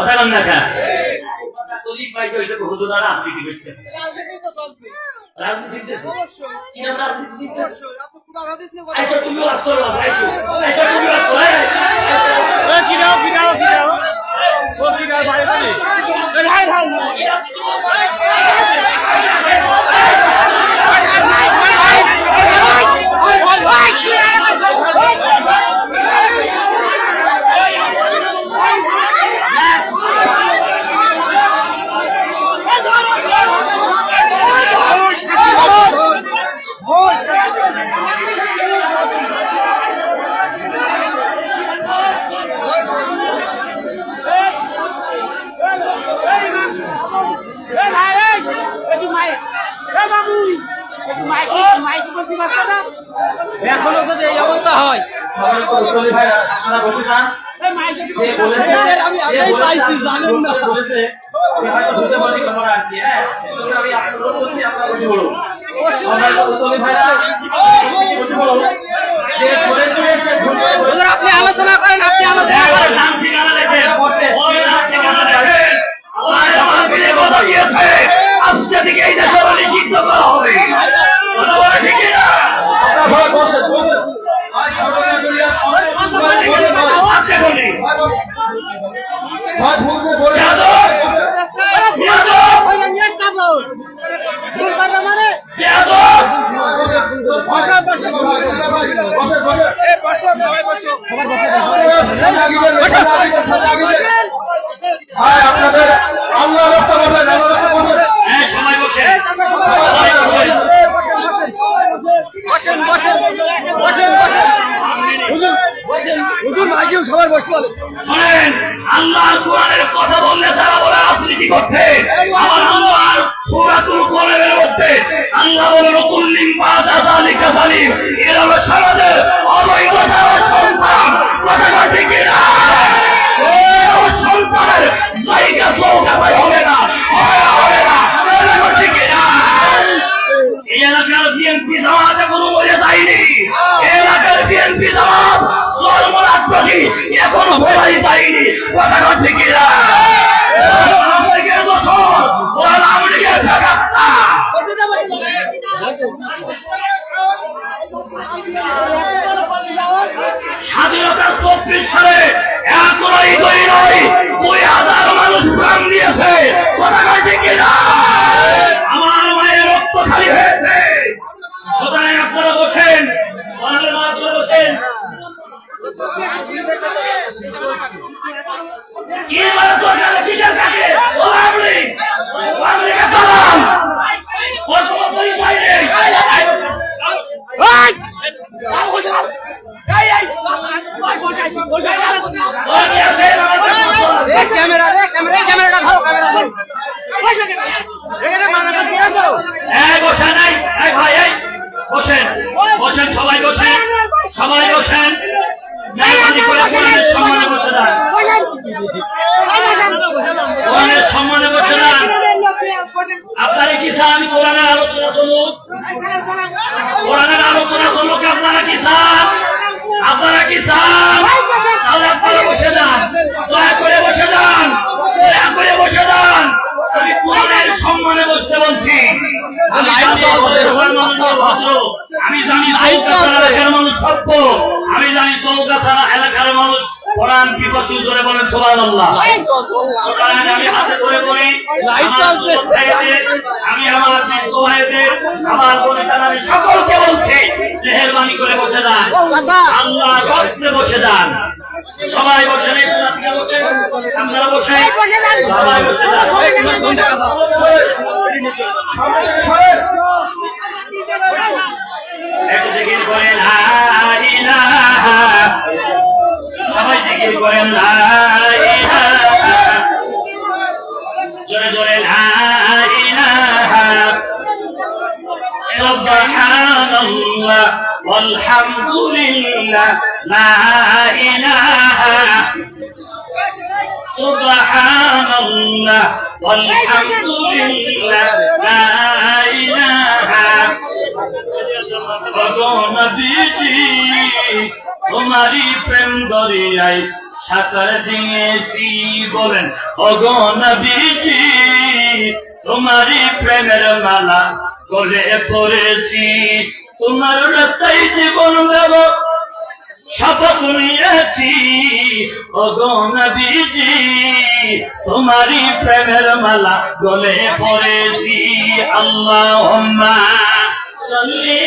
কথা বল না কেন তলিক ভাই কইছে হুজুর আর রাজনীতি করছে রাজনীতি তো চলছে রাজনীতি অবশ্যই কি নাম রাজনীতি অবশ্যই আপনি পুরো হাদিস নিয়ে কথা আইসো তুমি ওয়াজ করো আইসো তুমি ওয়াজ করো ফিরাও ও ফিরাও ভাই এখনো যদি এই অবস্থা হয় আপনারা বসে যান আমি পাইছি জানেন না বলেছে হয়তো বুঝতে পারি আমরা আর কি হ্যাঁ আমি আপনাদের বলছি আপনারা বসে বলুন আপনি আলোচনা করেন নাম ঠিকানা দেখেন বসে নাম ঠিকানা দেখেন আমার বিলে কথা দিয়েছে আজকে থেকে এই দেশে নিষিদ্ধ করা হবে কথা বলে ঠিক না আপনারা বসে আপনাদের আল্লাহ রাস্তা বলবেন সবাই বসে হুজুর মাইকেও সবাই বসে বলে শোনেন আল্লাহর কোরআনের কথা বললে তারা বলে রাজনীতি করছে আমার আল্লাহর সূরাতুল কোরআনের মধ্যে আল্লাহ বলেন কুল্লিম বাদা যালিকা যালিম এরা হলো সমাজের অবৈধতা সন্তান কথা ঠিক না ও সন্তানের জায়গা চৌকা হবে না ঠিক না এই এলাকার বিএনপি জামাতে কোনো বলে যায়নি এলাকার বিএনপি জামাত সর্বরাত্রি এখনো বলাই যায়নি কথা ঠিক না স্বাধীনতা 24 সালে এখনই 2,000 মানুষ প্রাণ দিয়েছে কথা ঠিক না আমার মায়ের রক্ত খালি হয়েছে সুতরাং আপনারা বসেন বসেন কি বলে তোর কাছে কিসের কাছে সালাম ওর কোনো পরিচয় নেই ক্যামেরাটা ধরো বসে নাই ভাই বসেন বসেন সবাই বসেন সম্মানে বসে যান সম্মানে বসে যান আপনারা কি চান কোরআনের আলোচনা চলুক আপনারা কি চান তাহলে আপনারা বসে যান দয়া করে বসে যান আমি কোরআনের সম্মানে বসতে বলছি আমি জানি এলাকার মানুষ সভ্য আমি জানি চৌগাছাড়া এলাকার মানুষ কোরআন পিপাসু জোরে বলেন সুবহানাল্লাহ আমি হাতে করে বলি আমি আমার বৃদ্ধ ভাইদের আমার বোনেরা আমি সকলকে বলছি মেহেরবানি করে বসে যান আল্লাহর রাস্তে বসে যান সবাই বসেন আপনারা বসেন সবাই বসে যান একটু জিকির করেন লা ইলাহা সবাই জিকির করেন লা ইলাহা জোরে জোরে লা ইলাহা সুবহানাল্লাহ ওয়ালহামদুলিল্লাহ লা ইলাহা সুবহানাল্লাহ ওয়ালহামদুলিল্লাহ লা ইলাহা নবীজি তোমারই প্রেম দরিয়ায় সাকার দিয়েছি বলেন ওগো নবীজি তোমারই প্রেমের মালা গলে পড়েছি তোমার রাস্তায় জীবন দেব শপথ নিয়েছি ওগো নবীজি তোমারই প্রেমের মালা গলে পড়েছি আল্লাহুম্মা সাল্লি